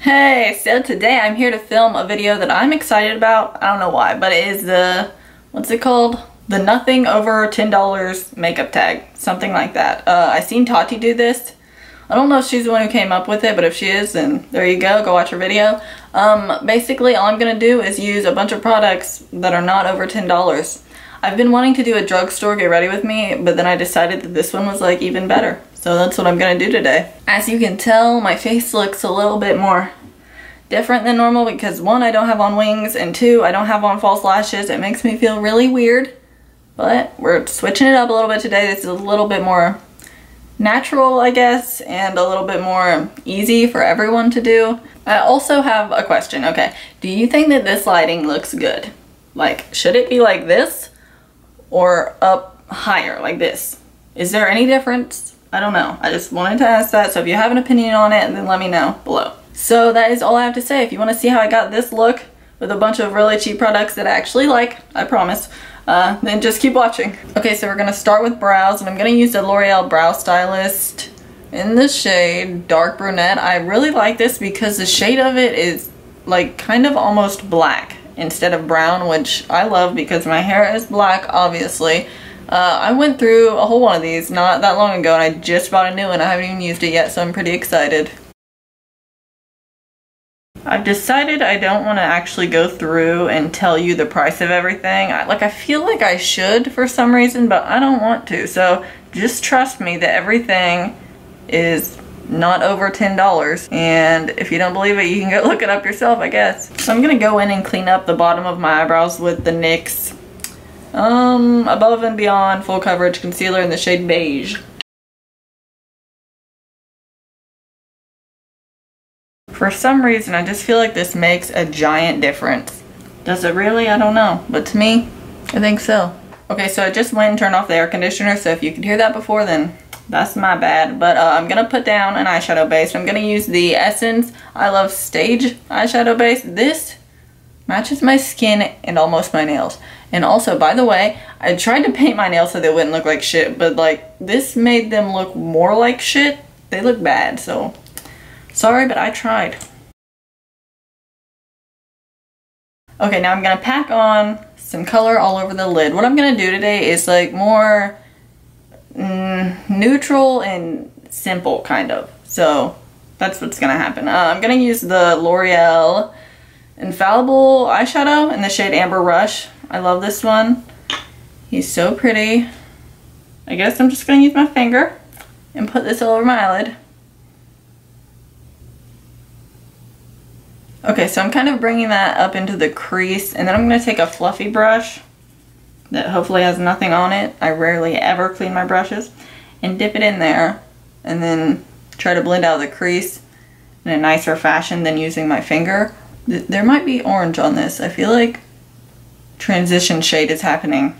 Hey, so today I'm here to film a video that I'm excited about. I don't know why, but it is the, what's it called? The nothing over $10 makeup tag, something like that. I seen Tati do this. I don't know if she's the one who came up with it, but if she is, then there you go watch her video. Basically all I'm gonna do is use a bunch of products that are not over $10. I've been wanting to do a drugstore get ready with me, but then I decided that this one was like even better. So that's what I'm gonna do today. As you can tell, my face looks a little bit more different than normal because one, I don't have on wings, and two, I don't have on false lashes. It makes me feel really weird, but we're switching it up a little bit today. This is a little bit more natural, I guess, and a little bit more easy for everyone to do. I also have a question. Okay, do you think that this lighting looks good? Like, should it be like this or up higher like this? Is there any difference? I don't know. I just wanted to ask that, so if you have an opinion on it, then let me know below. So that is all I have to say. If you want to see how I got this look with a bunch of really cheap products that I actually like, I promise, then just keep watching. Okay, so we're going to start with brows, and I'm going to use the L'Oreal Brow Stylist in the shade Dark Brunette. I really like this because the shade of it is like kind of almost black instead of brown, which I love because my hair is black, obviously. I went through a whole one of these not that long ago, and I just bought a new one. I haven't even used it yet, so I'm pretty excited. I've decided I don't want to actually go through and tell you the price of everything. I feel like I should for some reason, but I don't want to. So just trust me that everything is not over $10. And if you don't believe it, you can go look it up yourself, I guess. So I'm going to go in and clean up the bottom of my eyebrows with the NYX Above and Beyond Full Coverage Concealer in the shade Beige. For some reason, I just feel like this makes a giant difference. Does it really? I don't know. But to me, I think so. Okay, so I just went and turned off the air conditioner, so if you could hear that before, then that's my bad. But I'm going to put down an eyeshadow base. I'm going to use the Essence I Love Stage eyeshadow base. This matches my skin and almost my nails. And also, by the way, I tried to paint my nails so they wouldn't look like shit, but like, this made them look more like shit. They look bad, so sorry, but I tried. Okay, now I'm gonna pack on some color all over the lid. What I'm gonna do today is like more neutral and simple, kind of. So that's what's gonna happen. I'm gonna use the L'Oreal Infallible eyeshadow in the shade Amber Rush. I love this one. He's so pretty. I guess I'm just gonna use my finger and put this all over my eyelid. Okay, so I'm kind of bringing that up into the crease, and then I'm going to take a fluffy brush that hopefully has nothing on it. I rarely ever clean my brushes, and dip it in there, and then try to blend out the crease in a nicer fashion than using my finger. There might be orange on this. I feel like transition shade is happening.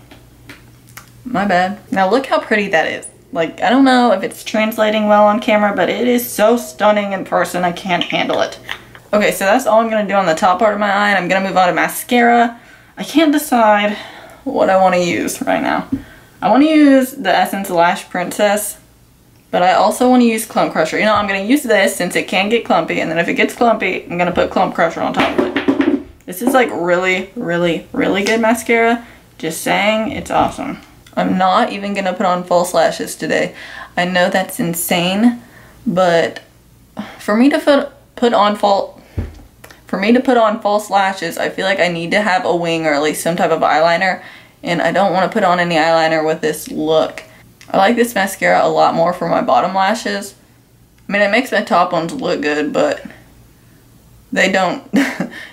My bad. Now look how pretty that is. Like, I don't know if it's translating well on camera, but it is so stunning in person, I can't handle it. Okay, so that's all I'm going to do on the top part of my eye, and I'm going to move on to mascara. I can't decide what I want to use right now. I want to use the Essence Lash Princess, but I also want to use Clump Crusher. You know, I'm going to use this since it can get clumpy, and then if it gets clumpy, I'm going to put Clump Crusher on top of it. This is like really, really, really good mascara. Just saying, it's awesome. I'm not even going to put on false lashes today. I know that's insane, but for me to put on false lashes, I feel like I need to have a wing or at least some type of eyeliner, and I don't want to put on any eyeliner with this look. I like this mascara a lot more for my bottom lashes. I mean, it makes my top ones look good, but they don't.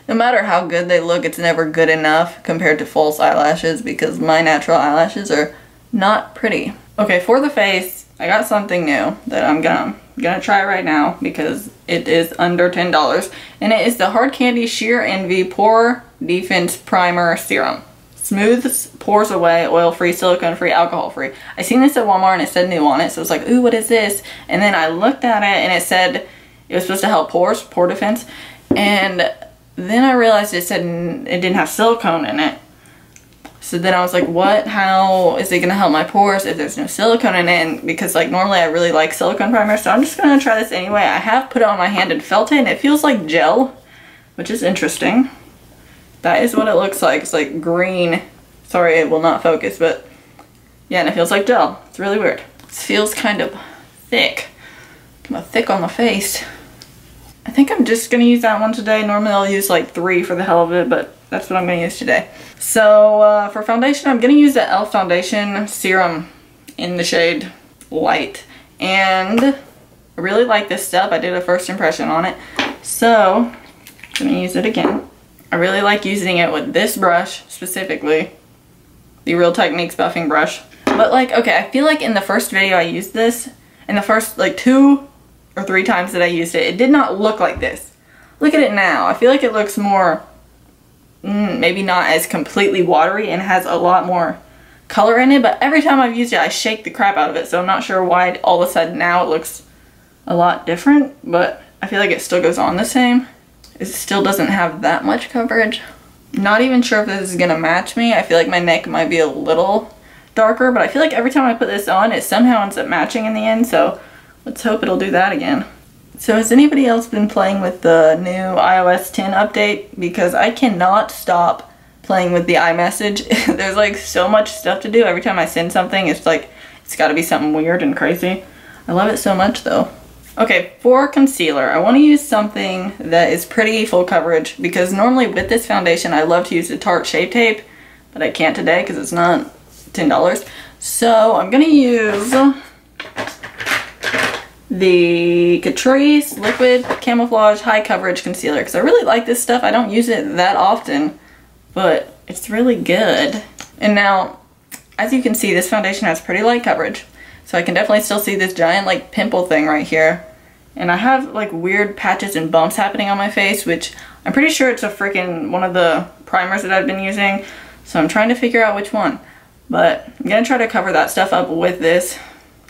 No matter how good they look, it's never good enough compared to false eyelashes because my natural eyelashes are not pretty. Okay, for the face, I got something new that I'm gonna try right now because it is under $10, and it is the Hard Candy Sheer Envy Pore Defense Primer Serum. Smooths pores away, oil-free, silicone-free, alcohol-free. I seen this at Walmart and it said new on it, so I was like, ooh, what is this? And then I looked at it and it said it was supposed to help pores, pore defense, and then I realized it said it didn't have silicone in it. So then I was like, how is it gonna help my pores if there's no silicone in it? And because like normally I really like silicone primer, so I'm just gonna try this anyway. I have put it on my hand and felt it, and it feels like gel, which is interesting. That is what it looks like. It's like green. Sorry, it will not focus, but yeah, and it feels like gel. It's really weird. It feels kind of thick. Kind of thick on the face. I think I'm just gonna use that one today. Normally I'll use like 3 for the hell of it, but that's what I'm gonna use today. So for foundation, I'm gonna use the e.l.f. foundation serum in the shade Light. And I really like this stuff. I did a first impression on it. So I'm gonna use it again. I really like using it with this brush specifically. The Real Techniques buffing brush. But like, okay, I feel like in the first video I used this, in the first like 2 or 3 times that I used it, it did not look like this. Look at it now. I feel like it looks more, maybe not as completely watery and has a lot more color in it, but every time I've used it, I shake the crap out of it, so I'm not sure why all of a sudden now it looks a lot different, but I feel like it still goes on the same. It still doesn't have that much coverage. Not even sure if this is gonna match me. I feel like my neck might be a little darker, but I feel like every time I put this on, it somehow ends up matching in the end, so let's hope it'll do that again. So has anybody else been playing with the new iOS 10 update? Because I cannot stop playing with the iMessage. There's like so much stuff to do. Every time I send something, it's like, it's gotta be something weird and crazy. I love it so much though. Okay, for concealer, I want to use something that is pretty full coverage, because normally with this foundation I love to use the Tarte Shape Tape, but I can't today because it's not $10. So I'm gonna use the Catrice Liquid Camouflage High Coverage Concealer, because I really like this stuff. I don't use it that often, but it's really good. And now, as you can see, this foundation has pretty light coverage. So I can definitely still see this giant like pimple thing right here. And I have like weird patches and bumps happening on my face, which I'm pretty sure it's a freaking one of the primers that I've been using. So I'm trying to figure out which one. But I'm gonna try to cover that stuff up with this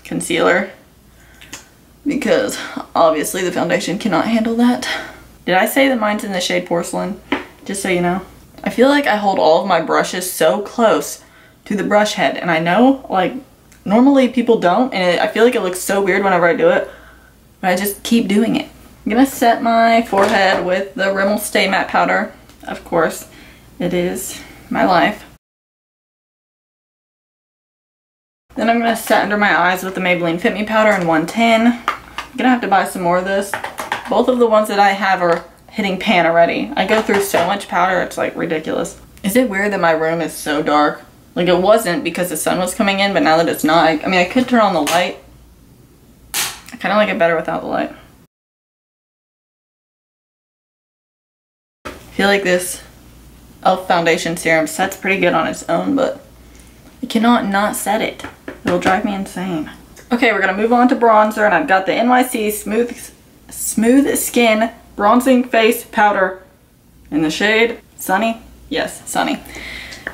concealer, because obviously the foundation cannot handle that. Did I say that mine's in the shade Porcelain? Just so you know. I feel like I hold all of my brushes so close to the brush head, and I know like normally people don't, and I feel like it looks so weird whenever I do it, but I just keep doing it. I'm gonna set my forehead with the Rimmel Stay Matte Powder. Of course, it is my life. Then I'm gonna set under my eyes with the Maybelline Fit Me Powder in 110. I'm gonna have to buy some more of this. Both of the ones that I have are hitting pan already. I go through so much powder, it's like ridiculous. Is it weird that my room is so dark? Like it wasn't because the sun was coming in, but now that it's not, I mean I could turn on the light. I kind of like it better without the light. I feel like this e.l.f. foundation serum sets pretty good on its own, but I cannot not set it. It'll drive me insane. Okay, we're gonna move on to bronzer, and I've got the NYC Smooth Skin Bronzing Face Powder in the shade Sunny. Yes, Sunny.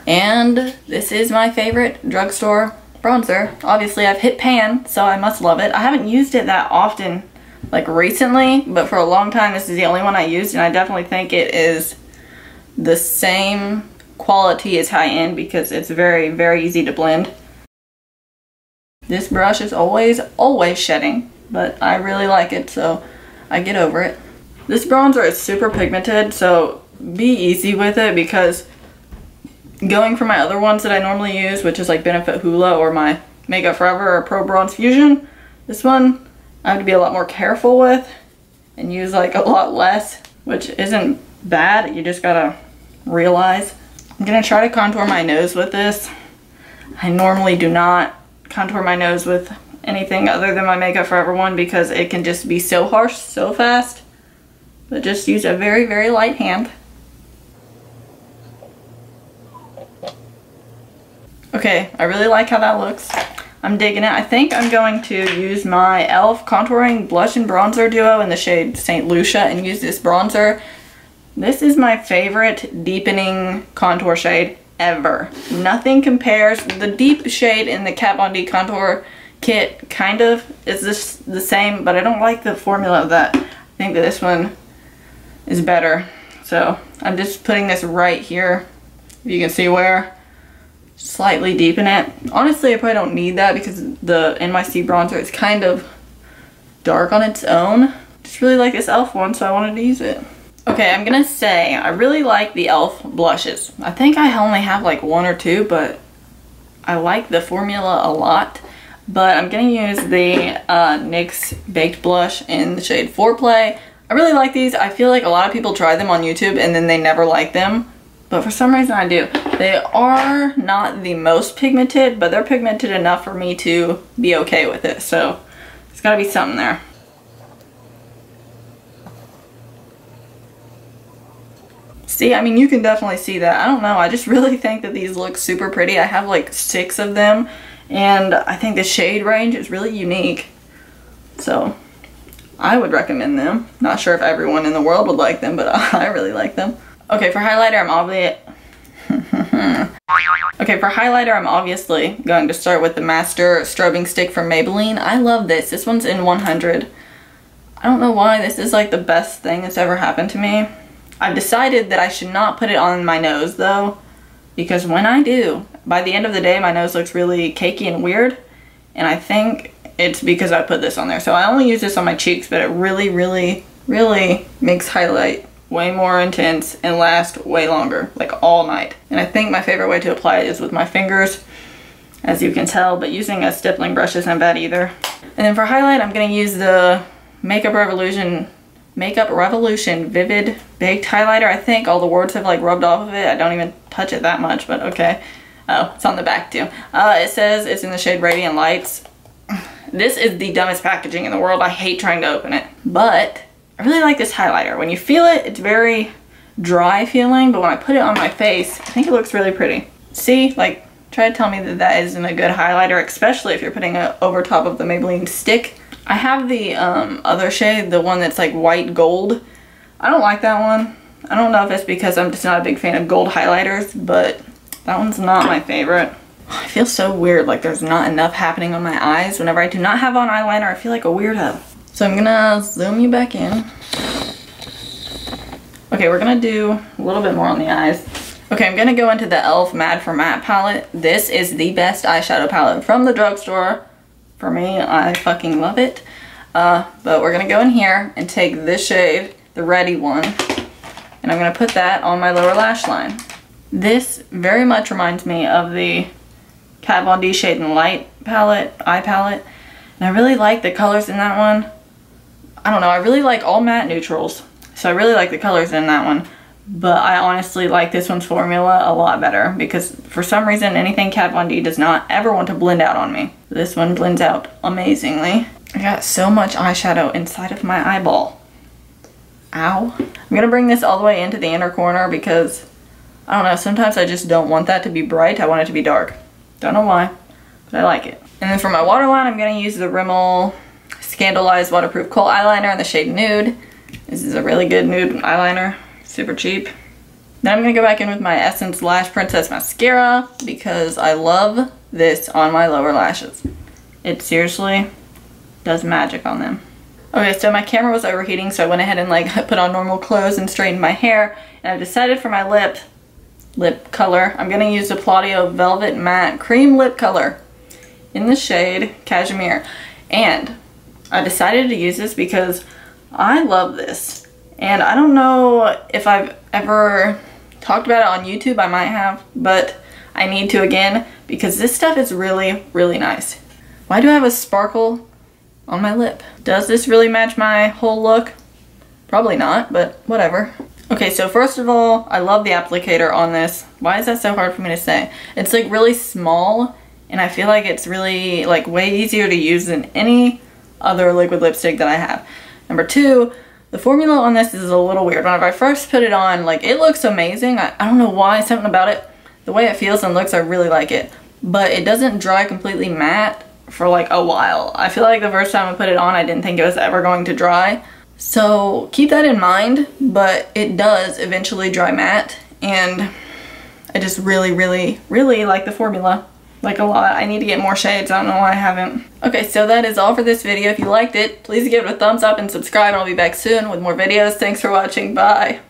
And this is my favorite drugstore bronzer. Obviously I've hit pan, so I must love it. I haven't used it that often like recently, but for a long time this is the only one I used, and I definitely think it is the same quality as high-end because it's very, very easy to blend. This brush is always shedding, but I really like it, so I get over it. This bronzer is super pigmented, so be easy with it, because going for my other ones that I normally use, which is like Benefit Hoola or my Makeup Forever or Pro Bronze Fusion, this one I have to be a lot more careful with and use like a lot less, which isn't bad, you just gotta realize. I'm gonna try to contour my nose with this. I normally do not contour my nose with anything other than my Makeup Forever one because it can just be so harsh so fast, but just use a very, very light hand. Okay, I really like how that looks. I'm digging it. I think I'm going to use my e.l.f. Contouring Blush and Bronzer Duo in the shade St. Lucia and use this bronzer. This is my favorite deepening contour shade ever. Nothing compares. The deep shade in the Kat Von D contour kit kind of is just the same, but I don't like the formula of that. I think that this one is better. So I'm just putting this right here, if you can see where. slightly deepen it. Honestly, I probably don't need that because the NYC bronzer is kind of dark on its own. Just really like this e.l.f. one, so I wanted to use it. Okay, I'm gonna say I really like the e.l.f. blushes. I think I only have like one or two, but I like the formula a lot. But I'm gonna use the NYX Baked Blush in the shade Foreplay. I really like these. I feel like a lot of people try them on YouTube and then they never like them. But for some reason I do. They are not the most pigmented, but they're pigmented enough for me to be okay with it. So there's gotta be something there. See, I mean, you can definitely see that. I don't know, I just really think that these look super pretty. I have like 6 of them, and I think the shade range is really unique. So, I would recommend them. Not sure if everyone in the world would like them, but I really like them. Okay, for highlighter, I'm obviously going to start with the Master Strobing Stick from Maybelline. I love this. This one's in 100. I don't know why. This is like the best thing that's ever happened to me. I've decided that I should not put it on my nose though, because when I do, by the end of the day my nose looks really cakey and weird, and I think it's because I put this on there. So I only use this on my cheeks, but it really, really, really makes highlight way more intense and last way longer, like all night. And I think my favorite way to apply it is with my fingers, as you can tell, but using a stippling brush isn't bad either. And then for highlight, I'm gonna use the Makeup Revolution Vivid Baked Highlighter. I think all the words have like rubbed off of it. I don't even touch it that much, but okay. Oh, it's on the back too. It says it's in the shade Radiant Lights. This is the dumbest packaging in the world. I hate trying to open it, but I really like this highlighter. When you feel it, it's very dry feeling, but when I put it on my face, I think it looks really pretty. See, like, try to tell me that that isn't a good highlighter, especially if you're putting it over top of the Maybelline stick. I have the other shade, the one that's like white gold. I don't like that one. I don't know if it's because I'm just not a big fan of gold highlighters, but that one's not my favorite. I feel so weird, like there's not enough happening on my eyes. Whenever I do not have on eyeliner, I feel like a weirdo. So I'm gonna zoom you back in. Okay, we're gonna do a little bit more on the eyes. Okay, I'm gonna go into the e.l.f. Mad for Matte palette. This is the best eyeshadow palette from the drugstore. For me, I fucking love it. But we're gonna go in here and take this shade, the Ready one, and I'm gonna put that on my lower lash line. This very much reminds me of the Kat Von D Shade and Light palette, eye palette, and I really like the colors in that one. I don't know, I really like all matte neutrals, so I really like the colors in that one. But I honestly like this one's formula a lot better because for some reason anything Kat Von D does not ever want to blend out on me. This one blends out amazingly. I got so much eyeshadow inside of my eyeball. Ow. I'm gonna bring this all the way into the inner corner because, I don't know, sometimes I just don't want that to be bright. I want it to be dark. Don't know why, but I like it. And then for my waterline, I'm gonna use the Rimmel Scandleyes Waterproof Kohl Eyeliner in the shade Nude. This is a really good nude eyeliner. Super cheap. Then I'm gonna go back in with my Essence Lash Princess Mascara because I love this on my lower lashes. It seriously does magic on them. Okay, so my camera was overheating, so I went ahead and like put on normal clothes and straightened my hair. And I've decided for my lip color, I'm gonna use the Palladio Velvet Matte Cream Lip Color in the shade Cashmere. And I decided to use this because I love this. And I don't know if I've ever talked about it on YouTube, I might have, but I need to again because this stuff is really, really nice. Why do I have a sparkle on my lip? Does this really match my whole look? Probably not, but whatever. Okay, so first of all, I love the applicator on this. Why is that so hard for me to say? It's like really small, and I feel like it's really like way easier to use than any other liquid lipstick that I have. Number two, the formula on this is a little weird. Whenever I first put it on, like, it looks amazing. I don't know why, something about it. The way it feels and looks, I really like it. But it doesn't dry completely matte for like a while. I feel like the first time I put it on, I didn't think it was ever going to dry. So keep that in mind, but it does eventually dry matte. And I just really, really, really like the formula. Like a lot. I need to get more shades. I don't know why I haven't. Okay, so that is all for this video. If you liked it, please give it a thumbs up and subscribe, and I'll be back soon with more videos. Thanks for watching. Bye.